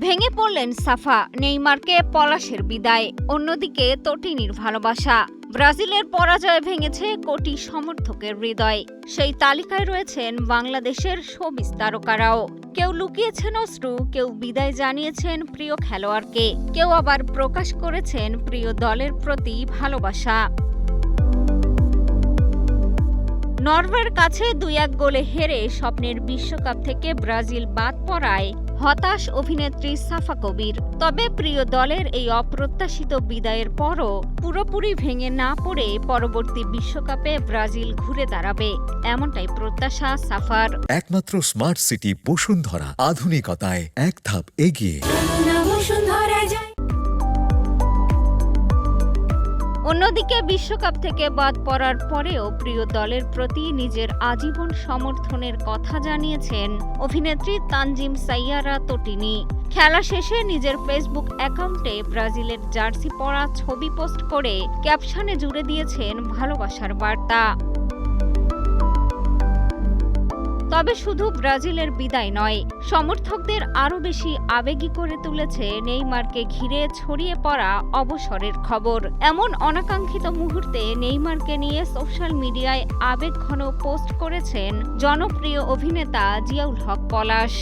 ভেঙে পড়লেন সাফা, নেইমারকে পলাশের বিদায়। অন্যদিকে তটিনীর ভালোবাসা। ব্রাজিলের পরাজয়ে ভেঙেছে কোটি সমর্থকের হৃদয়। সেই তালিকায় রয়েছেন বাংলাদেশের শোবিজ তারকারাও। কেউ লুকিয়েছেন অশ্রু, কেউ বিদায় জানিয়েছেন প্রিয় খেলোয়াড়কে, কেউ আবার প্রকাশ করেছেন প্রিয় দলের প্রতি ভালোবাসা। নরওয়ের কাছে 2-1 গোলে হেরে স্বপ্নের বিশ্বকাপ থেকে ব্রাজিল বাদ পড়ায় হতাশ অভিনেত্রী সাফা কবির। তবে প্রিয় দলের এই অপ্রত্যাশিত বিদায়ের পরও পুরোপুরি ভেঙে না পড়ে পরবর্তী বিশ্বকাপে ব্রাজিল ঘুরে দাঁড়াবে, এমনটাই প্রত্যাশা সাফার। একমাত্র স্মার্ট সিটি বসুন্ধরা, আধুনিকতায় এক ধাপ এগিয়ে। অন্যদিকে বিশ্বকাপ থেকে বাদ পড়ার পরেও প্রিয় দলের প্রতি নিজের আজীবন সমর্থনের কথা জানিয়েছেন অভিনেত্রী তানজিম সাইয়ারা তটিনী। খেলা শেষে নিজের ফেসবুক অ্যাকাউন্টে ব্রাজিলের জার্সি পরা ছবি পোস্ট করে ক্যাপশনে জুড়ে দিয়েছেন ভালোবাসার বার্তা। তবে শুধু ব্রাজিলের বিদায় নয়, সমর্থকদের আরও বেশি আবেগী করে তুলেছে নেইমারকে ঘিরে ছড়িয়ে পড়া অবসরের খবর। এমন অনাকাঙ্ক্ষিত মুহূর্তে নেইমারকে নিয়ে সোশ্যাল মিডিয়ায় আবেগঘন পোস্ট করেছেন জনপ্রিয় অভিনেতা জিয়াউল হক পলাশ।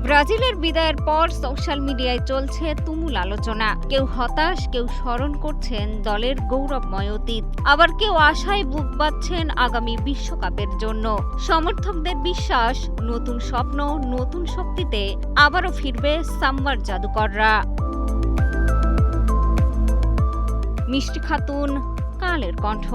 ব্রাজিলের বিদায়ের পর সোশ্যাল মিডিয়ায় চলছে তুমুল আলোচনা। কেউ হতাশ, কেউ স্মরণ করছেন দলের গৌরবময় অতীত, আবার কেউ আশায় বুক বাঁধছেন আগামী বিশ্বকাপের জন্য। সমর্থকদের বিশ্বাস, নতুন স্বপ্ন, নতুন শক্তিতে আবারও ফিরবে সাম্বার জাদুকররা। মিষ্টি খাতুন, কালের কণ্ঠ।